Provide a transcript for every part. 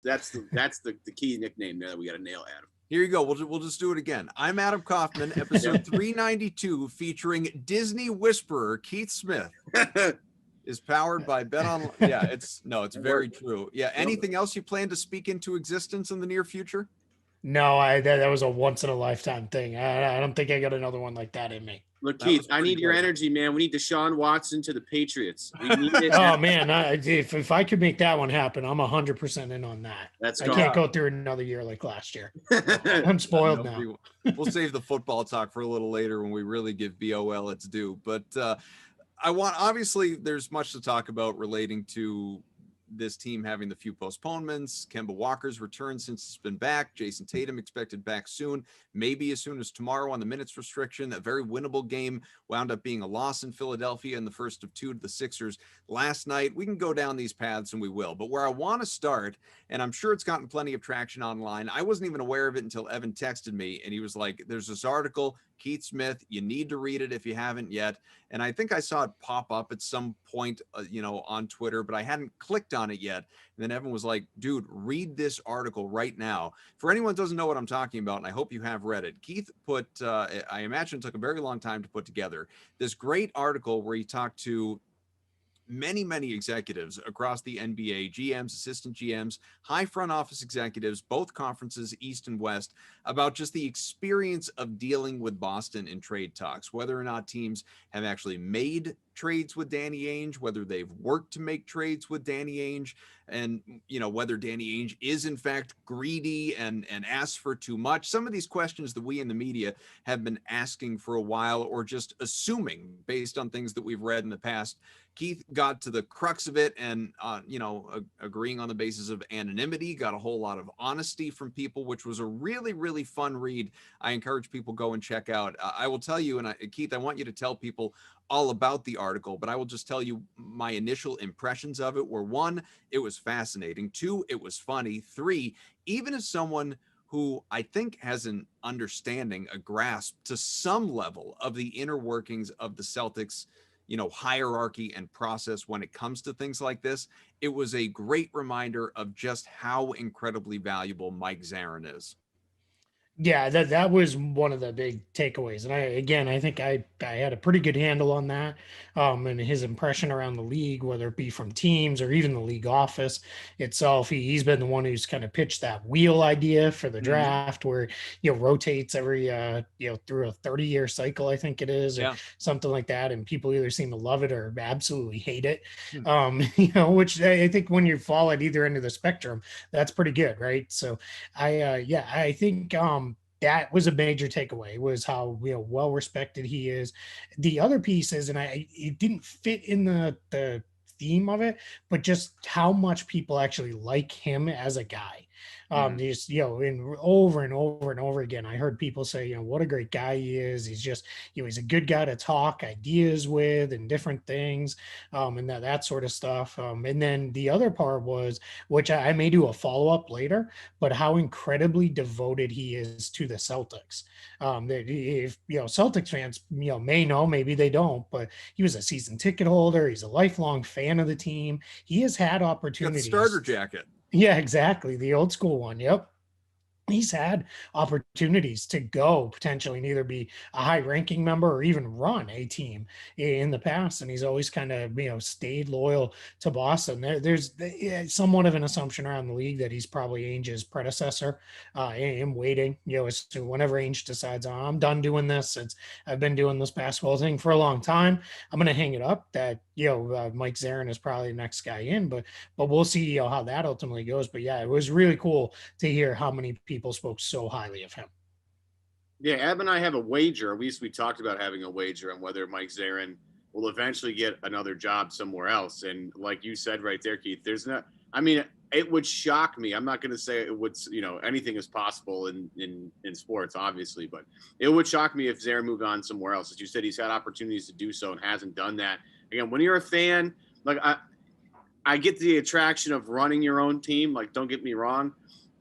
the key nickname there that we got to nail, Adam. Here you go. We'll just do it again. I'm Adam Kaufman, episode 392, featuring Disney whisperer Keith Smith. Is powered by BetOnline. Yeah, it's very true. Yeah. Anything else you plan to speak into existence in the near future? No, that was a once in a lifetime thing. I don't think I got another one like that in me. Look, Keith, I need your energy, man. We need Deshaun Watson to the Patriots. We need it. Oh man, if I could make that one happen, I'm 100% in on that. I can't go through another year like last year. I'm spoiled now. We'll save the football talk for a little later when we really give BOL its due. But obviously there's much to talk about relating to this team having the few postponements. Kemba Walker's return since it's been back. Jason Tatum expected back soon, maybe as soon as tomorrow on the minutes restriction. A very winnable game wound up being a loss in Philadelphia in the first of two to the Sixers last night. We can go down these paths and we will. But where I want to start, and I'm sure it's gotten plenty of traction online, I wasn't even aware of it until Evan texted me and he was like, there's this article, Keith Smith, you need to read it if you haven't yet. And I think I saw it pop up at some point, on Twitter, but I hadn't clicked on it yet. And then Evan was like, dude, read this article right now. For anyone who doesn't know what I'm talking about, and I hope you have read it, Keith put, I imagine it took a very long time to put together this great article where he talked to many executives across the NBA, GMs, assistant GMs, high front office executives, both conferences, East and West, about just the experience of dealing with Boston in trade talks, whether or not teams have actually made trades with Danny Ainge, whether they've worked to make trades with Danny Ainge, and whether Danny Ainge is in fact greedy and asks for too much. Some of these questions that we in the media have been asking for a while, or just assuming based on things that we've read in the past. Keith got to the crux of it and, agreeing on the basis of anonymity, got a whole lot of honesty from people, which was a really fun read. I encourage people go and check out. I will tell you, and Keith, I want you to tell people all about the article, but I will just tell you my initial impressions of it were: 1, it was fascinating; 2, it was funny; 3, even as someone who I think has an understanding, a grasp to some level of the inner workings of the Celtics, hierarchy and process when it comes to things like this, it was a great reminder of just how incredibly valuable Mike Zarren is. Yeah, that was one of the big takeaways. And I think I had a pretty good handle on that. And his impression around the league, whether it be from teams or even the league office itself, he's been the one who's kind of pitched that wheel idea for the draft, where, rotates every, through a 30-year cycle, I think it is, or something like that. And people either seem to love it or absolutely hate it. Which I think when you fall at either end of the spectrum, that's pretty good. Right. So I think, that was a major takeaway, was how well respected he is. The other piece is, and it didn't fit in the theme of it, but just how much people actually like him as a guy. Just, over and over again, I heard people say, what a great guy he is. He's just, he's a good guy to talk ideas with and different things, and that sort of stuff. And then the other part was, which I may do a follow-up later, but how incredibly devoted he is to the Celtics. If, Celtics fans, may know, maybe they don't, but he was a season ticket holder. He's a lifelong fan of the team. He has had opportunities. Got the starter jacket. Yeah, exactly. The old school one. Yep. He's had opportunities to go potentially and either be a high ranking member or even run a team in the past. And he's always kind of, stayed loyal to Boston. There's somewhat of an assumption around the league that he's probably Ainge's predecessor, in waiting, as to whenever Ainge decides, I'm done doing this, since I've been doing this basketball thing for a long time, I'm going to hang it up, that, Mike Zarren is probably the next guy in, but we'll see how that ultimately goes. But yeah, it was really cool to hear how many people spoke so highly of him. Yeah, Ab and I have a wager. At least we talked about having a wager on whether Mike Zarren will eventually get another job somewhere else. And like you said right there, Keith, it would shock me. I'm not going to say it would, anything is possible in sports, obviously, but it would shock me if Zarren moved on somewhere else. As you said, he's had opportunities to do so and hasn't done that. Again, when you're a fan, like I get the attraction of running your own team. Like, don't get me wrong.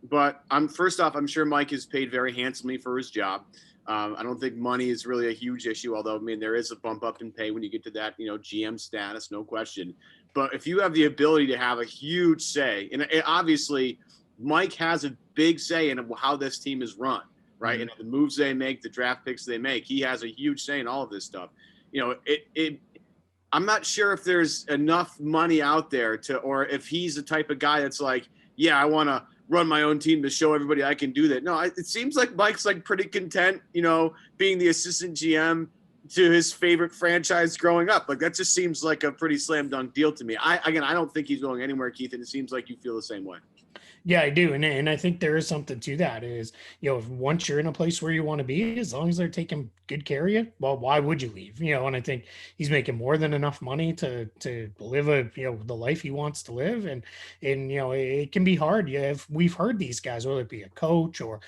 But first off, I'm sure Mike is paid very handsomely for his job. I don't think money is really a huge issue, although, there is a bump up in pay when you get to that, GM status, no question. But if you have the ability to have a huge say, and obviously Mike has a big say in how this team is run, right? And the moves they make, the draft picks they make, he has a huge say in all of this stuff. I'm not sure if there's enough money out there or if he's the type of guy that's like, yeah, I want to run my own team to show everybody I can do that. No, it seems like Mike's like pretty content, being the assistant GM to his favorite franchise growing up. Like that just seems like a pretty slam dunk deal to me. I don't think he's going anywhere, Keith, and it seems like you feel the same way. Yeah, I do. And I think there is something to that is, if once you're in a place where you want to be, as long as they're taking good care of you, well, why would you leave? And I think he's making more than enough money to live the life he wants to live. And it can be hard. Yeah. If we've heard these guys, whether it be a coach or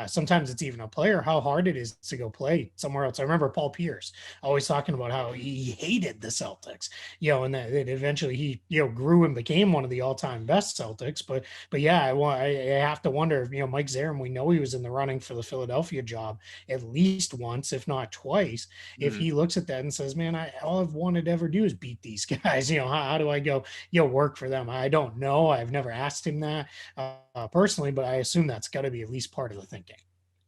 sometimes it's even a player, how hard it is to go play somewhere else. I remember Paul Pierce always talking about how he hated the Celtics, and that eventually he, grew and became one of the all-time best Celtics. But yeah, I have to wonder if, Mike Zarren, we know he was in the running for the Philadelphia job at least once, if not twice. If he looks at that and says, man, all I've wanted to ever do is beat these guys, how do I go, work for them? I don't know. I've never asked him that personally, but I assume that's got to be at least part of the thinking.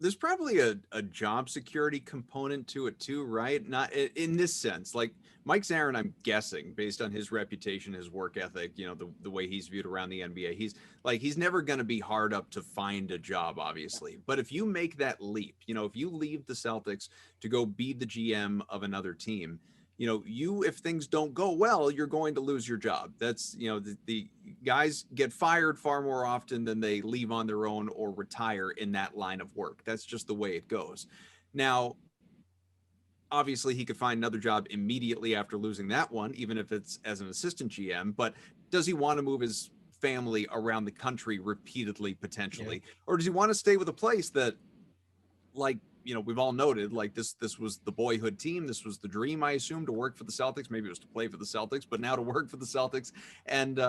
There's probably a job security component to it too, right? Not in this sense. Like Mike Zarren, I'm guessing, based on his reputation, his work ethic, the way he's viewed around the NBA, he's never going to be hard up to find a job, obviously. But if you make that leap, if you leave the Celtics to go be the GM of another team, if things don't go well, you're going to lose your job. That's, the guys get fired far more often than they leave on their own or retire in that line of work. That's just the way it goes. Now, obviously he could find another job immediately after losing that one, even if it's as an assistant GM, but does he want to move his family around the country repeatedly, potentially? Yeah. Or does he want to stay with a place that, like, we've all noted, like this was the boyhood team. This was the dream, I assume, to work for the Celtics. Maybe it was to play for the Celtics, but now to work for the Celtics. And,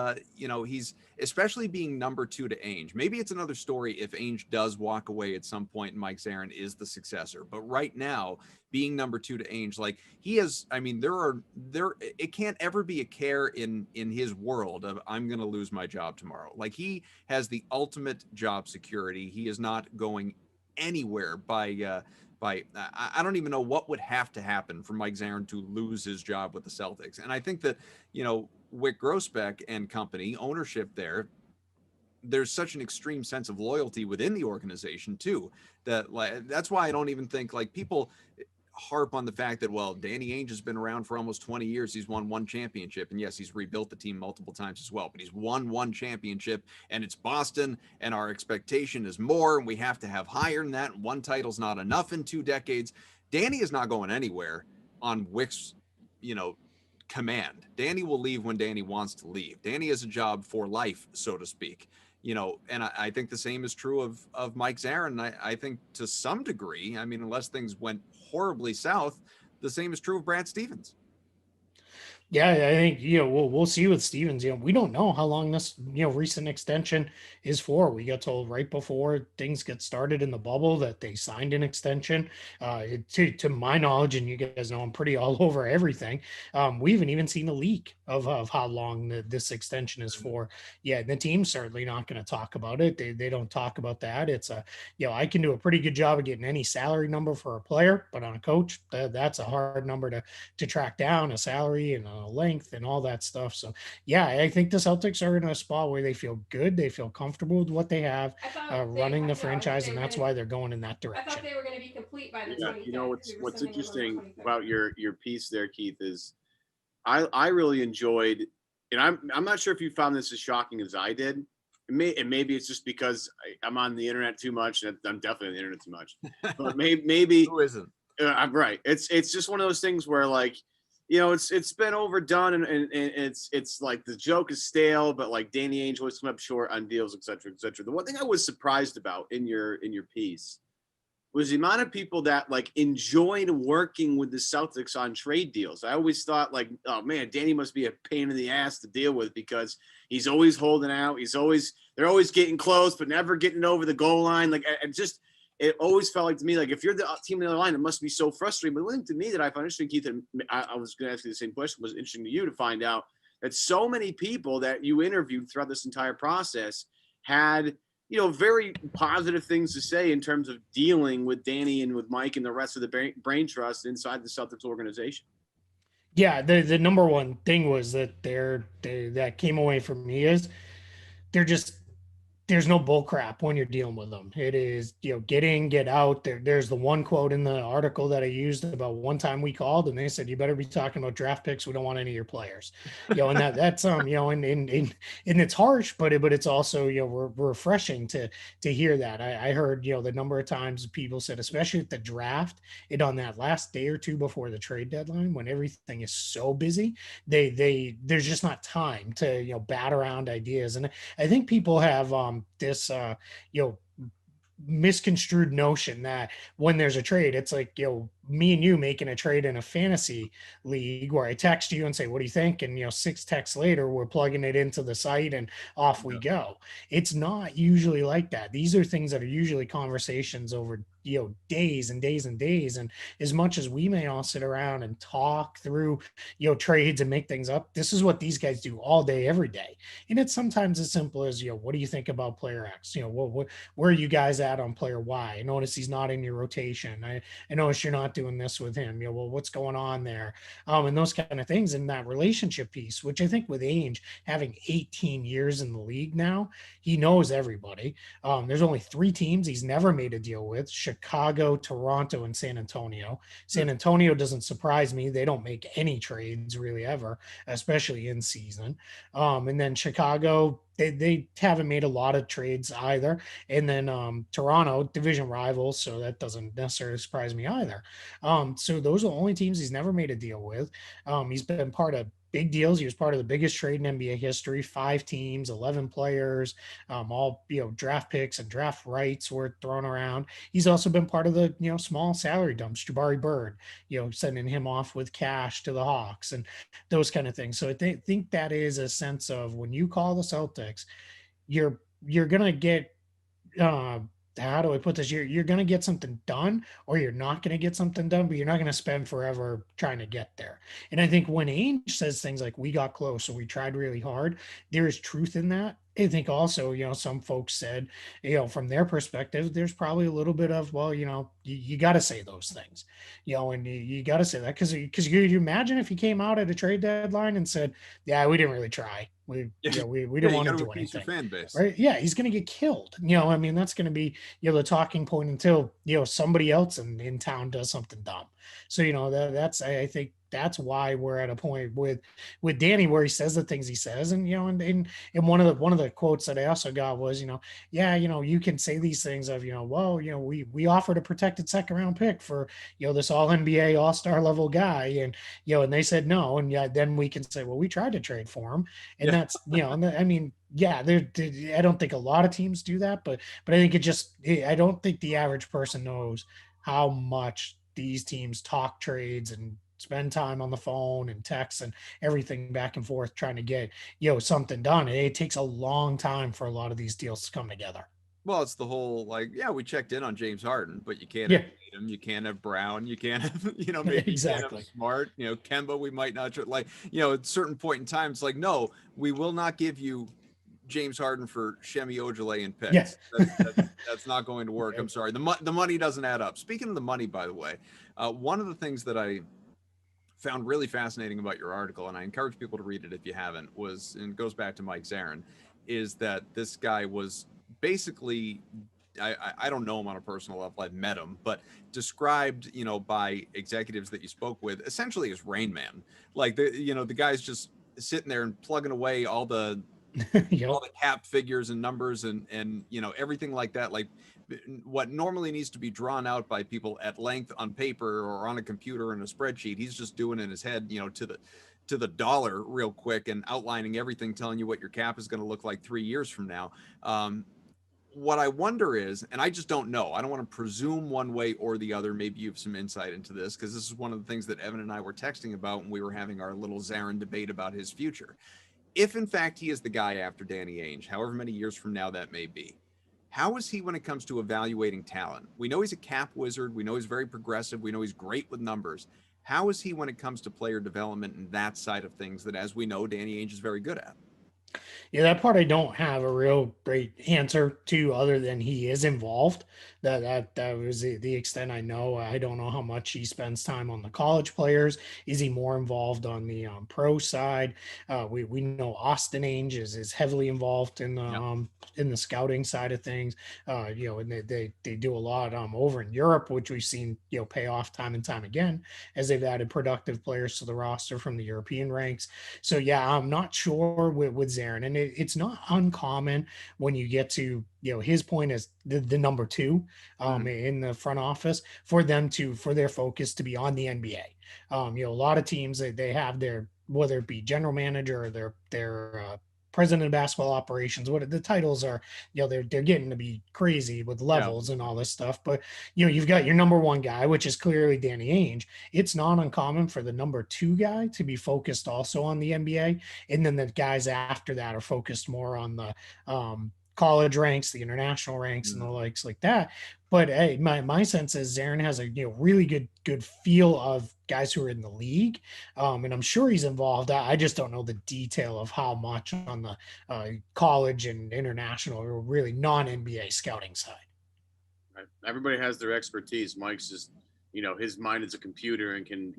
he's especially being number 2 to Ainge. Maybe it's another story if Ainge does walk away at some point and Mike Zarren is the successor. But right now, being number 2 to Ainge, like he has, it can't ever be a care in his world of I'm going to lose my job tomorrow. Like he has the ultimate job security. He is not going anywhere by I don't even know what would have to happen for Mike Zarren to lose his job with the Celtics. And I think that, Wyc Grousbeck and company ownership there's such an extreme sense of loyalty within the organization too, that like, that's why I don't even think like people harp on the fact that, well, Danny Ainge has been around for almost 20 years. He's won 1 championship. And yes, he's rebuilt the team multiple times as well, but he's won 1 championship and it's Boston and our expectation is more and we have to have higher than that. 1 title's not enough in 2 decades. Danny is not going anywhere on Wyc's, command. Danny will leave when Danny wants to leave. Danny has a job for life, so to speak. And I think the same is true of Mike Zarren. I think to some degree, unless things went horribly south, the same is true of Brad Stevens. Yeah, I think, we'll see with Stevens. We don't know how long this, recent extension is for. We got told right before things get started in the bubble that they signed an extension. To my knowledge, and you guys know I'm pretty all over everything. We haven't even seen a leak of how long this extension is for. Yeah, the team's certainly not going to talk about it. They don't talk about that. It's I can do a pretty good job of getting any salary number for a player, but on a coach, that's a hard number to track down, a salary and length and all that stuff. So yeah, I think the Celtics are in a spot where they feel good. They feel comfortable with what they have running the franchise, and that's why they're going in that direction. I thought they were going to be complete by the 25th. What's interesting about your piece there, Keith, is I really enjoyed, and I'm not sure if you found this as shocking as I did. And maybe it's just because I'm on the internet too much, and I'm definitely on the internet too much. But maybe who isn't? I'm right. It's just one of those things where, like, it's been overdone and it's like the joke is stale, but like Danny Ainge always come up short on deals, et cetera, et cetera. The one thing I was surprised about in your piece was the amount of people that like enjoyed working with the Celtics on trade deals. I always thought like, oh man, Danny must be a pain in the ass to deal with because he's always holding out. They're always getting close, but never getting over the goal line. Like, it always felt like to me, like if you're the team on the other line, it must be so frustrating. But one thing to me that I found interesting, Keith, and I was going to ask you the same question, was interesting to you to find out that so many people that you interviewed throughout this entire process had very positive things to say in terms of dealing with Danny and with Mike and the rest of the brain trust inside the Celtics organization. Yeah, the number one thing was that that came away from me is they're just there's no bull crap when you're dealing with them. It is, get in, get out. There's the one quote in the article that I used about one time we called and they said, you better be talking about draft picks. We don't want any of your players, and that's, and it's harsh, but it's also, refreshing to hear that. I heard, the number of times people said, especially at the draft and on that last day or two before the trade deadline, when everything is so busy, there's just not time to, bat around ideas. And I think people have, this misconstrued notion that when there's a trade, it's like, me and you making a trade in a fantasy league where I text you and say, what do you think? And, 6 texts later, we're plugging it into the site and off we go. It's not usually like that. These are things that are usually conversations over, days and days and days. And as much as we may all sit around and talk through, trades and make things up, this is what these guys do all day, every day. And it's sometimes as simple as, what do you think about player X? Where are you guys at on player Y? I notice he's not in your rotation. I notice you're not doing this with him. What's going on there? And those kind of things, and that relationship piece, which I think with Ainge having 18 years in the league now, he knows everybody. There's only 3 teams he's never made a deal with: Chicago, Toronto, and San Antonio. San Antonio doesn't surprise me. They don't make any trades really ever, especially in season. And then Chicago, they haven't made a lot of trades either. And then Toronto, division rivals, so that doesn't necessarily surprise me either. So those are the only teams he's never made a deal with. He's been part of big deals. He was part of the biggest trade in NBA history: 5 teams, 11 players, all, draft picks and draft rights were thrown around. He's also been part of the, small salary dumps, Jabari Bird, sending him off with cash to the Hawks and those kind of things. So I think that is a sense of, when you call the Celtics, you're going to get, how do I put this? You're going to get something done, or you're not going to get something done, but you're not going to spend forever trying to get there. And I think when Ainge says things like, we got close, so we tried really hard, there is truth in that. I think also, some folks said, from their perspective, there's probably a little bit of, well, you got to say those things, and you got to say that because you imagine if he came out at a trade deadline and said, yeah, we didn't really try. We didn't want to do anything. Fan base. Right? Yeah, he's going to get killed. I mean, that's going to be, the talking point until, somebody else in town does something dumb. So, that's, I think that's why we're at a point with Danny where he says the things he says. And, and one of the quotes that I also got was, yeah, you can say these things of, well, we offered a protected 2nd round pick for, this all NBA all-star level guy. And, and they said no. And yeah, then we can say, well, we tried to trade for him. And that's, I mean, yeah, I don't think a lot of teams do that, but I think I don't think the average person knows how much these teams talk trades and spend time on the phone and text and everything back and forth trying to get, something done. It takes a long time for a lot of these deals to come together. Well, it's the whole, like, yeah, we checked in on James Harden, but you can't have Tatum, you can't have Brown, you can't have, maybe exactly. You can't have Smart, Kemba, we might not, like, at a certain point in time, it's like, no, we will not give you James Harden for Shemi Ojale and picks. Yes. That's not going to work. I'm sorry. The money doesn't add up. Speaking of the money, by the way, one of the things that I found really fascinating about your article, and I encourage people to read it if you haven't, was, and it goes back to Mike Zarren, is that this guy was basically, I don't know him on a personal level, I've met him, but described, by executives that you spoke with, essentially as Rain Man. Like, the guy's just sitting there and plugging away all the all the cap figures and numbers and everything like that, like what normally needs to be drawn out by people at length on paper or on a computer in a spreadsheet, he's just doing in his head, to the dollar real quick and outlining everything, telling you what your cap is going to look like 3 years from now. What I wonder is, and I just don't know, I don't want to presume one way or the other, maybe you have some insight into this, because this is one of the things that Evan and I were texting about when we were having our little Zarren debate about his future. If in fact he is the guy after Danny Ainge, however many years from now that may be, how is he when it comes to evaluating talent? We know he's a cap wizard. We know he's very progressive. We know he's great with numbers. How is he when it comes to player development and that side of things that, as we know, Danny Ainge is very good at? Yeah, that part I don't have a real great answer to, other than he is involved. That was the extent I know. I don't know how much he spends time on the college players. Is he more involved on the pro side? We know Austin Ainge is heavily involved in the scouting side of things. And they do a lot over in Europe, which we've seen pay off time and time again as they've added productive players to the roster from the European ranks. So yeah, I'm not sure with Zarren, and it's not uncommon when you get to his point as the number two in the front office for their focus to be on the NBA. A lot of teams they have their, whether it be general manager or their president of basketball operations, what the titles are, they're getting to be crazy with levels and all this stuff. But you've got your number one guy, which is clearly Danny Ainge. It's not uncommon for the number two guy to be focused also on the NBA, and then the guys after that are focused more on the college ranks, the international ranks, and the likes like that. But hey, my sense is Zarren has a really good feel of guys who are in the league, and I'm sure he's involved. I just don't know the detail of how much on the college and international or really non NBA scouting side. Right. Everybody has their expertise. Mike's just, his mind is a computer and can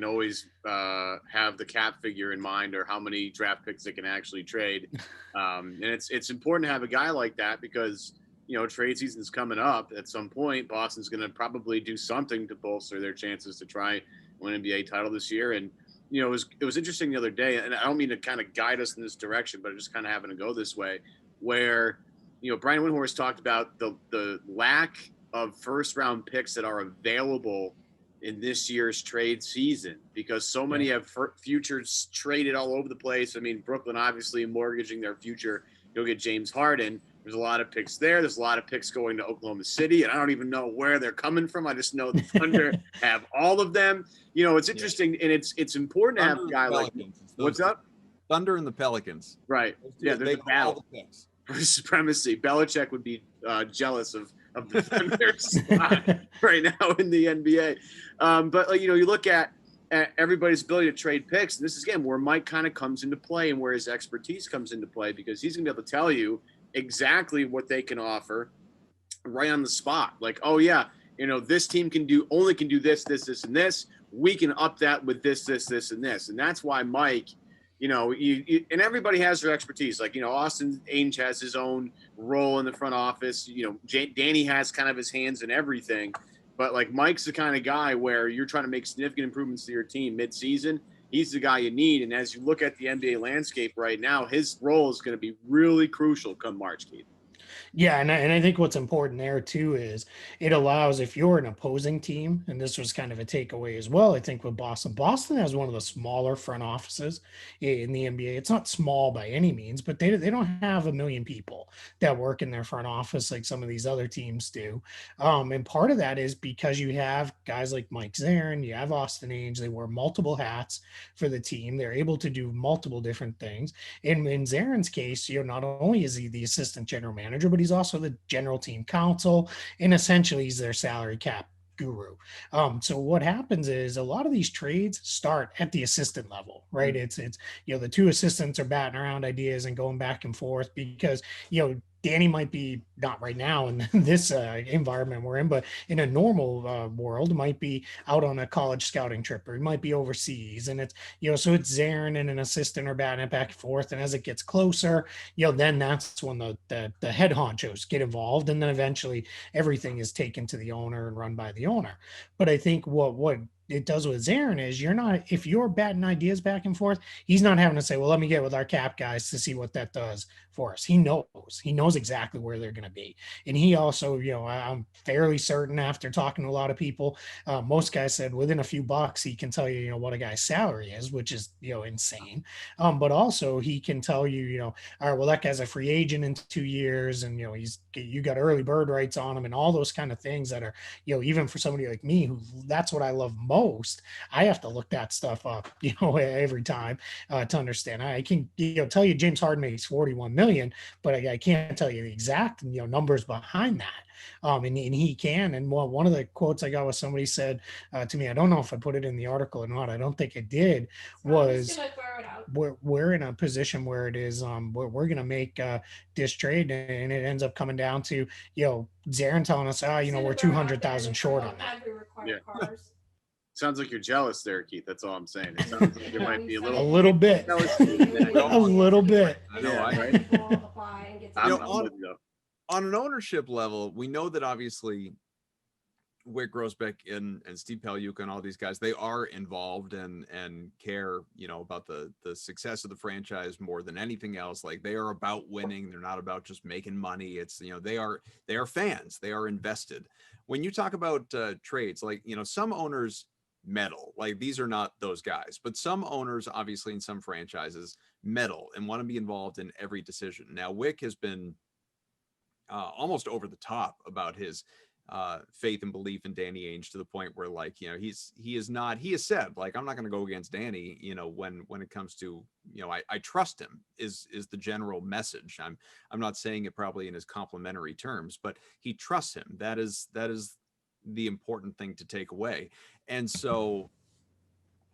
always have the cap figure in mind or how many draft picks they can actually trade. And it's important to have a guy like that because, trade season's coming up. At some point, Boston's going to probably do something to bolster their chances to try win an NBA title this year. And, it was interesting the other day, and I don't mean to kind of guide us in this direction, but just kind of having to go this way, where, Brian Windhorst talked about the lack of first round picks that are available in this year's trade season because so many have futures traded all over the place. I mean, Brooklyn obviously mortgaging their future. You'll get James Harden. There's a lot of picks there. There's a lot of picks going to Oklahoma City, and I don't even know where they're coming from. I just know the Thunder have all of them. It's interesting, and it's important to have a guy like – what's up? Thunder and the Pelicans. Right. Yeah, there's a battle for supremacy. Belichick would be jealous of the Thunder's spot right now in the NBA. But you look at everybody's ability to trade picks, and this is again where Mike kind of comes into play and where his expertise comes into play because he's going to be able to tell you exactly what they can offer right on the spot. Like, oh yeah, this team can do this, and this. We can up that with this, and this, and that's why Mike. And everybody has their expertise. Like, Austin Ainge has his own role in the front office. Danny has kind of his hands in everything. But, like, Mike's the kind of guy where you're trying to make significant improvements to your team midseason. He's the guy you need. And as you look at the NBA landscape right now, his role is going to be really crucial come March, Keith. Yeah, and I think what's important there too is it allows, if you're an opposing team, and this was kind of a takeaway as well, I think with Boston. Boston has one of the smaller front offices in the NBA. It's not small by any means, but they don't have 1 million people that work in their front office like some of these other teams do. And part of that is because you have guys like Mike Zarren, you have Austin Ainge, they wear multiple hats for the team. They're able to do multiple different things. And in Zarren's case, not only is he the assistant general manager, but he's also the general team counsel, and essentially he's their salary cap guru. So what happens is a lot of these trades start at the assistant level, right? It's the two assistants are batting around ideas and going back and forth because Danny might be not right now in this environment we're in, but in a normal world might be out on a college scouting trip, or he might be overseas, and it's so it's Zarren and an assistant are batting it back and forth, and as it gets closer, then that's when the head honchos get involved, and then eventually everything is taken to the owner and run by the owner. But I think what it does with Zarren is if you're batting ideas back and forth, he's not having to say, well, let me get with our cap guys to see what that does for us. He knows exactly where they're going to be. And he also, I'm fairly certain after talking to a lot of people, most guys said within a few bucks, he can tell you, what a guy's salary is, which is, insane. But also he can tell you, all right, well, that guy's a free agent in 2 years, and, you got early bird rights on him and all those kind of things that are, even for somebody like me, who that's what I love most, I have to look that stuff up, every time to understand. I can, tell you James Harden makes 41 million. million, but I can't tell you the exact, numbers behind that. And he can. And one of the quotes I got was somebody said to me, I don't know if I put it in the article or not, I don't think it did, So I'm just was gonna throw it out. we're in a position where it is we're going to make this trade, and it ends up coming down to Zarren telling us we're 200,000 short on that. Yeah. Sounds like you're jealous there, Keith. That's all I'm saying. It sounds like there might be a little bit. jealous. A little bit. I know, right? On an ownership level, we know that obviously Wick Grosbeck and Steve Pagliuca and all these guys, they are involved and care, about the success of the franchise more than anything else. Like, they are about winning. They're not about just making money. It's, they are fans. They are invested. When you talk about trades, like, some owners meddle. Like, these are not those guys, but some owners, obviously in some franchises, meddle and want to be involved in every decision. Now, Wick has been almost over the top about his faith and belief in Danny Ainge, to the point where, like, he has said, like, I'm not going to go against Danny, when it comes to, I trust him is the general message. I'm not saying it probably in his complimentary terms, but he trusts him. That is the important thing to take away. And so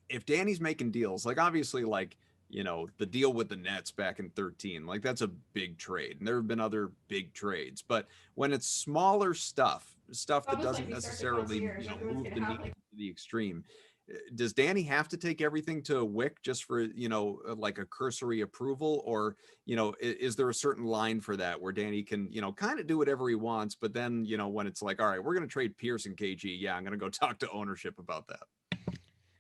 if Danny's making deals, like, obviously, like, the deal with the Nets back in 2013, like, that's a big trade. And there have been other big trades, but when it's smaller stuff that doesn't necessarily move the needle to the extreme, does Danny have to take everything to Wick just for, like a cursory approval? Or, is there a certain line for that where Danny can, kind of do whatever he wants, but then, when it's like, all right, we're going to trade Pierce and KG. Yeah, I'm going to go talk to ownership about that.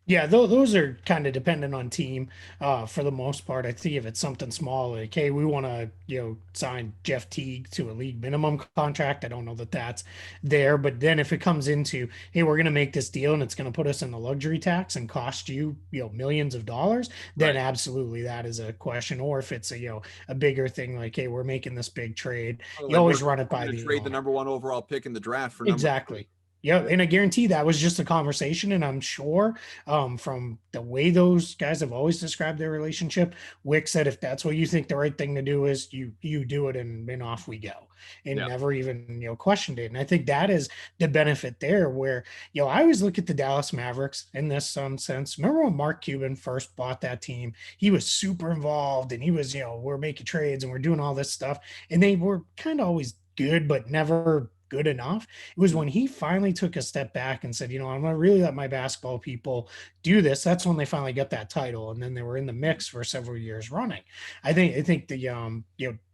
Yeah, those are kind of dependent on team for the most part. I think if it's something small, like, hey, we want to, sign Jeff Teague to a league minimum contract, I don't know that that's there. But then if it comes into, hey, we're going to make this deal and it's going to put us in the luxury tax and cost you, millions of dollars, then right, absolutely that is a question. Or if it's a bigger thing, like, hey, we're making this big trade, like, you always run it by the trade the number 1 overall pick in the draft for exactly. Yeah, and I guarantee that was just a conversation, and I'm sure from the way those guys have always described their relationship, Wick said, if that's what you think the right thing to do is, you do it, and off we go, and never even questioned it. And I think that is the benefit there, where I always look at the Dallas Mavericks in this sense. Remember when Mark Cuban first bought that team? He was super involved, and he was we're making trades and we're doing all this stuff, and they were kind of always good, but never good enough. It was when he finally took a step back and said, I'm going to really let my basketball people do this. That's when they finally got that title. And then they were in the mix for several years running. I think the,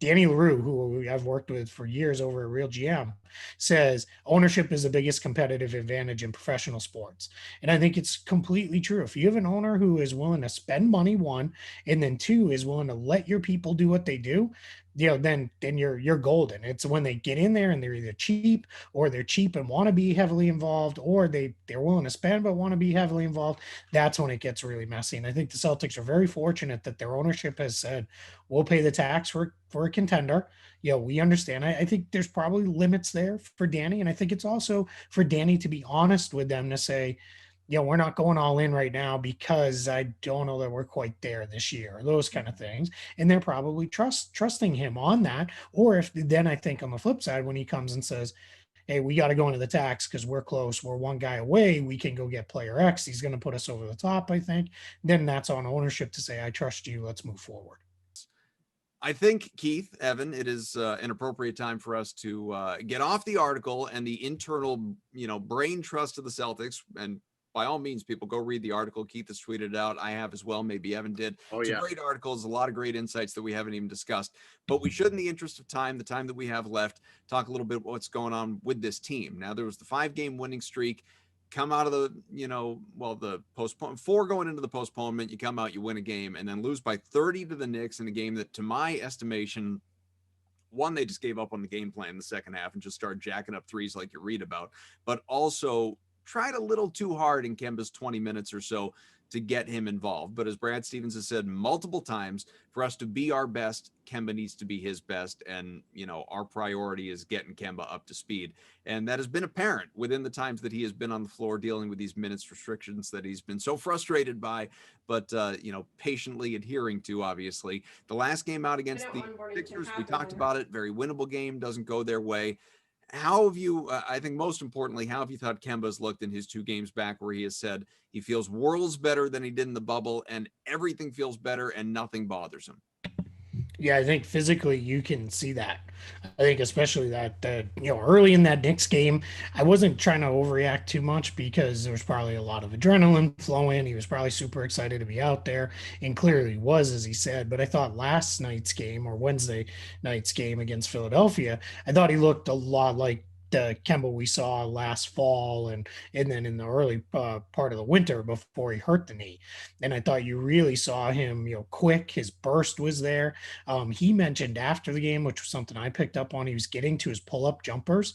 Danny LaRue, who I've worked with for years over at Real GM, says ownership is the biggest competitive advantage in professional sports. And I think it's completely true. If you have an owner who is willing to spend money, one, and then two, is willing to let your people do what they do, then you're golden. It's when they get in there and they're either cheap, or they're cheap and want to be heavily involved, or they're willing to spend but want to be heavily involved. That's when it gets really messy. And I think the Celtics are very fortunate that their ownership has said, we'll pay the tax for a contender. We understand. I think there's probably limits there for Danny. And I think it's also for Danny to be honest with them, to say, we're not going all in right now because I don't know that we're quite there this year, those kind of things. And they're probably trusting him on that. Or if then, I think on the flip side, when he comes and says, hey, we got to go into the tax because we're close, we're one guy away, we can go get player X, he's going to put us over the top, I think, then that's on ownership to say, I trust you, let's move forward. I think, Keith, Evan, it is an appropriate time for us to get off the article and the internal, brain trust of the Celtics. And by all means, people, go read the article. Keith has tweeted it out. I have as well. Maybe Evan did. It's a great article. There's a lot of great insights that we haven't even discussed. But we should, in the interest of time, the time that we have left, talk a little bit about what's going on with this team. Now, there was the 5-game winning streak. Come out of the, the postponement, 4 going into the postponement, you come out, you win a game, and then lose by 30 to the Knicks in a game that, to my estimation, one, they just gave up on the game plan in the second half and just started jacking up threes like you read about, but also tried a little too hard in Kemba's 20 minutes or so to get him involved. But as Brad Stevens has said multiple times, for us to be our best, Kemba needs to be his best. And, our priority is getting Kemba up to speed. And that has been apparent within the times that he has been on the floor dealing with these minutes restrictions that he's been so frustrated by, but, patiently adhering to, obviously. The last game out against the Sixers, we talked about it, very winnable game, doesn't go their way. How have you, I think most importantly, how have you thought Kemba's looked in his 2 games back where he has said he feels worlds better than he did in the bubble and everything feels better and nothing bothers him? Yeah, I think physically you can see that. I think especially that early in that Knicks game, I wasn't trying to overreact too much because there was probably a lot of adrenaline flowing. He was probably super excited to be out there, and clearly was, as he said. But I thought last night's game, or Wednesday night's game against Philadelphia, I thought he looked a lot like the Kemba we saw last fall and then in the early part of the winter before he hurt the knee. And I thought you really saw him, quick. His burst was there. He mentioned after the game, which was something I picked up on, he was getting to his pull-up jumpers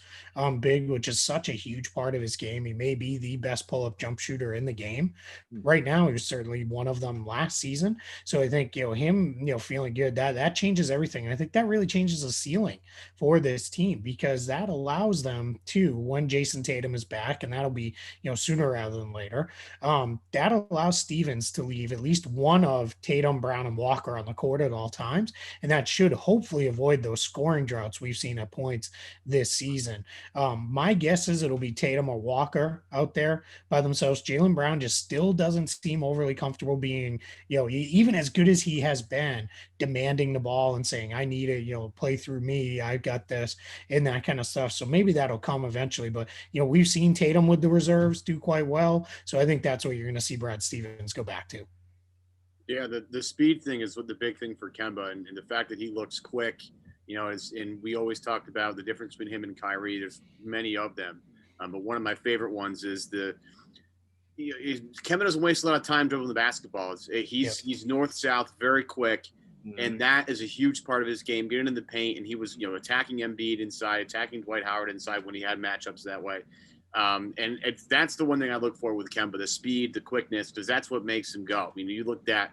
big, which is such a huge part of his game. He may be the best pull-up jump shooter in the game. Right now, he was certainly one of them last season. So I think, him, feeling good, that changes everything. And I think that really changes the ceiling for this team because that allows them to, when Jason Tatum is back, and that'll be, sooner rather than later, that allows Stevens to leave at least one of Tatum, Brown, and Walker on the court at all times. And that should hopefully avoid those scoring droughts we've seen at points this season. My guess is it'll be Tatum or Walker out there by themselves. Jaylen Brown just still doesn't seem overly comfortable being, even as good as he has been, demanding the ball and saying, I need it, play through me. I've got this and that kind of stuff. So maybe that'll come eventually. But, we've seen Tatum with the reserves do quite well. So I think that's what you're going to see Brad Stevens go back to. Yeah, the speed thing is what the big thing for Kemba, and the fact that he looks quick, and we always talked about the difference between him and Kyrie. There's many of them, but one of my favorite ones is Kemba doesn't waste a lot of time dribbling the basketball. He's north-south, very quick, and that is a huge part of his game, getting in the paint, and he was, attacking Embiid inside, attacking Dwight Howard inside when he had matchups that way. And that's the one thing I look for with Kemba, the speed, the quickness, because that's what makes him go. I mean, you looked at,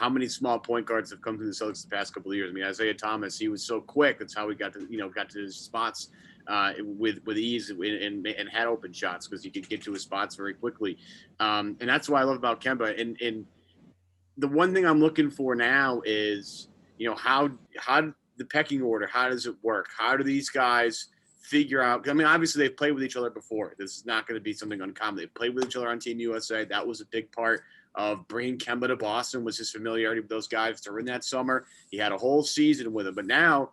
how many small point guards have come through the Celtics the past couple of years. I mean, Isaiah Thomas, he was so quick. That's how he got to his spots with ease and had open shots because he could get to his spots very quickly. And that's what I love about Kemba. And the one thing I'm looking for now is, how the pecking order, how does it work? How do these guys figure out? I mean, obviously they've played with each other before. This is not going to be something uncommon. They played with each other on Team USA. That was a big part of bringing Kemba to Boston, was his familiarity with those guys during that summer. He had a whole season with them, but now,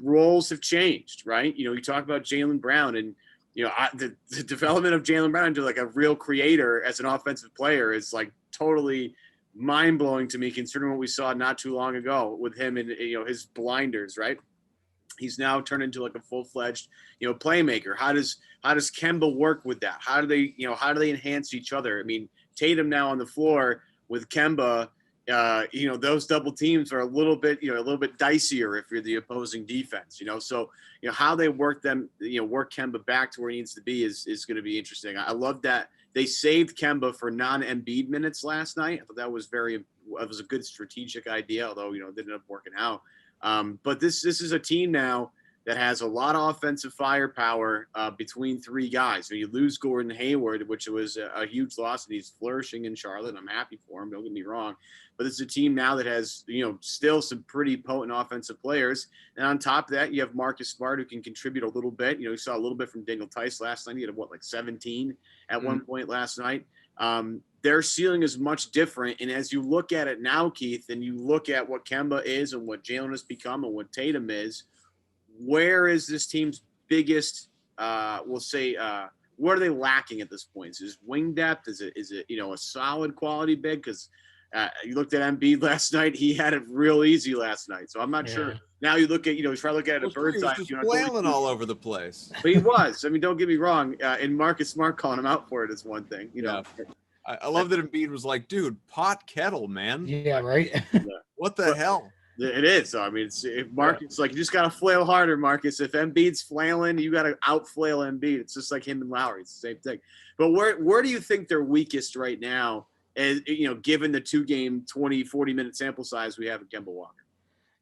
roles have changed, right? You talk about Jaylen Brown and, the development of Jaylen Brown into like a real creator as an offensive player is like totally mind-blowing to me, considering what we saw not too long ago with him and, his blinders, right? He's now turned into like a full-fledged, playmaker. How does Kemba work with that? How do they enhance each other? I mean, Tatum now on the floor with Kemba, those double teams are a little bit dicier if you're the opposing defense, so, how they work them, work Kemba back to where he needs to be is going to be interesting. I love that they saved Kemba for non-Embiid minutes last night. I thought that was a good strategic idea, although, it didn't end up working out. But this is a team now that has a lot of offensive firepower between 3 guys. So you lose Gordon Hayward, which was a huge loss, and he's flourishing in Charlotte. I'm happy for him, don't get me wrong. But it's a team now that has, still some pretty potent offensive players. And on top of that, you have Marcus Smart, who can contribute a little bit. You saw a little bit from Daniel Tice last night. He had 17 at one point last night. Their ceiling is much different. And as you look at it now, Keith, and you look at what Kemba is and what Jaylen has become and what Tatum is, where is this team's biggest, what are they lacking at this point? Is it wing depth? Is it a solid quality big? Because you looked at Embiid last night. He had it real easy last night. So I'm not sure. Now you look at, try to look at it a bird's eye. He was flailing all over the place. But he was. I mean, don't get me wrong. And Marcus Smart calling him out for it is one thing. I love that Embiid was like, dude, pot kettle, man. Yeah, right. What the hell? It is. So, I mean, if Marcus, like, you just got to flail harder, Marcus. If Embiid's flailing, you got to outflail Embiid. It's just like him and Lowry. It's the same thing. But where do you think they're weakest right now as given the 2-game 40-minute sample size we have in Kemba Walker.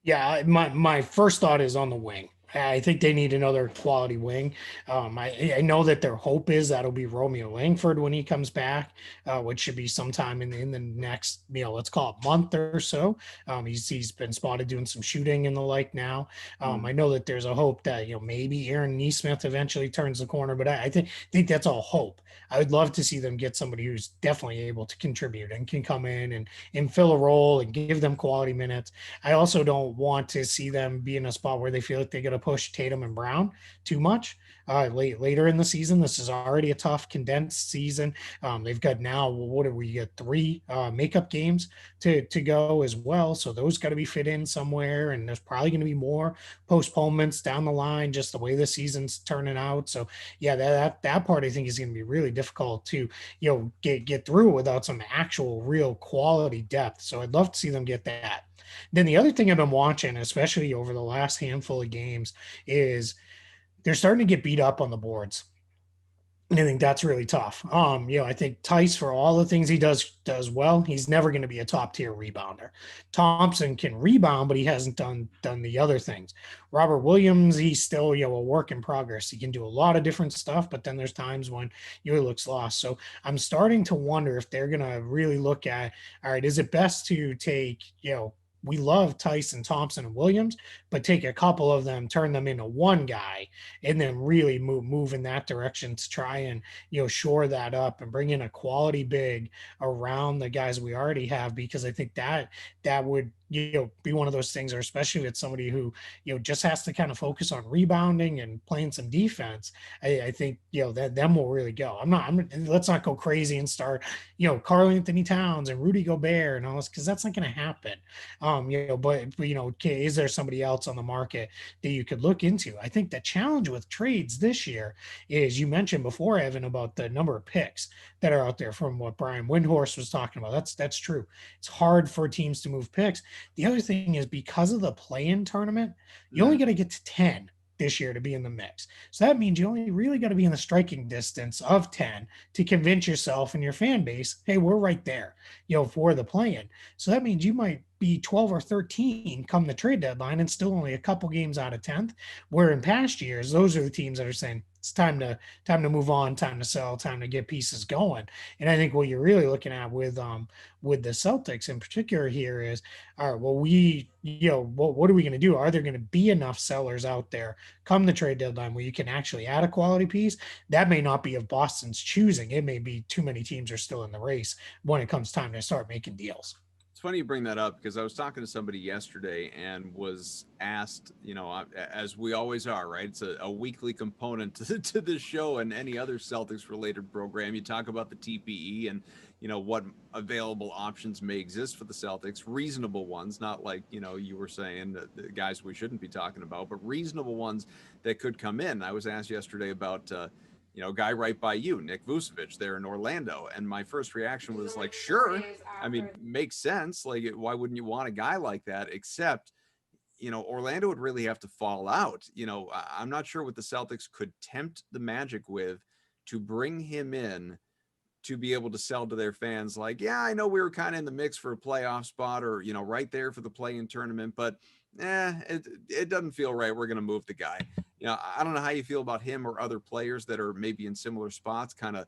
Yeah, my first thought is on the wing. I think they need another quality wing. I know that their hope is that'll be Romeo Langford when he comes back, which should be sometime in the next, let's call it month or so. He's been spotted doing some shooting and the like now. I know that there's a hope that maybe Aaron Nesmith eventually turns the corner, but I think that's all hope. I would love to see them get somebody who's definitely able to contribute and can come in and fill a role and give them quality minutes. I also don't want to see them be in a spot where they feel like they got to push Tatum and Brown too much later in the season. This is already a tough, condensed season. They've got now, what do we get? 3 makeup games to go as well. So those got to be fit in somewhere. And there's probably going to be more postponements down the line, just the way the season's turning out. So yeah, that part I think is going to be really difficult to, get through without some actual real quality depth. So I'd love to see them get that. Then the other thing I've been watching, especially over the last handful of games, is they're starting to get beat up on the boards. And I think that's really tough. I think Tice, for all the things he does well, he's never going to be a top tier rebounder. Thompson can rebound, but he hasn't done the other things. Robert Williams, he's still a work in progress. He can do a lot of different stuff, but then there's times when he looks lost. So I'm starting to wonder if they're going to really look at, all right, is it best to take we love Tyson, Thompson, and Williams, but take a couple of them, turn them into one guy, and then really move in that direction to try and shore that up and bring in a quality big around the guys we already have, because I think that would be one of those things, or especially with somebody who just has to kind of focus on rebounding and playing some defense. I think that them will really go. Let's not go crazy and start Karl Anthony Towns and Rudy Gobert and all this, because that's not going to happen. But is there somebody else on the market that you could look into? I think the challenge with trades this year is, you mentioned before, Evan, about the number of picks that are out there, from what Brian Windhorst was talking about. That's true. It's hard for teams to move picks. The other thing is, because of the play-in tournament, you only got to get to 10 this year to be in the mix. So that means you only really got to be in the striking distance of 10 to convince yourself and your fan base, hey, we're right there, for the play-in. So that means you might be 12 or 13 come the trade deadline and still only a couple games out of 10th, where in past years, those are the teams that are saying, it's time to move on, time to sell, time to get pieces going. And I think what you're really looking at with the Celtics in particular here is, all right, well, what are we going to do? Are there going to be enough sellers out there come the trade deadline where you can actually add a quality piece? That may not be of Boston's choosing. It may be too many teams are still in the race when it comes time to start making deals. It's funny you bring that up, because I was talking to somebody yesterday and was asked, as we always are, right? It's a weekly component to this show and any other Celtics related program. You talk about the TPE and, what available options may exist for the Celtics, reasonable ones, not like, you were saying the guys we shouldn't be talking about, but reasonable ones that could come in. I was asked yesterday about, a guy right by you, Nick Vucevic, there in Orlando. And my first reaction was like, sure. I mean, makes sense. Like, why wouldn't you want a guy like that? Except, Orlando would really have to fall out. I'm not sure what the Celtics could tempt the Magic with to bring him in to be able to sell to their fans. Like, yeah, I know we were kind of in the mix for a playoff spot, or, right there for the play-in tournament, but it doesn't feel right. We're going to move the guy. I don't know how you feel about him or other players that are maybe in similar spots, kind of,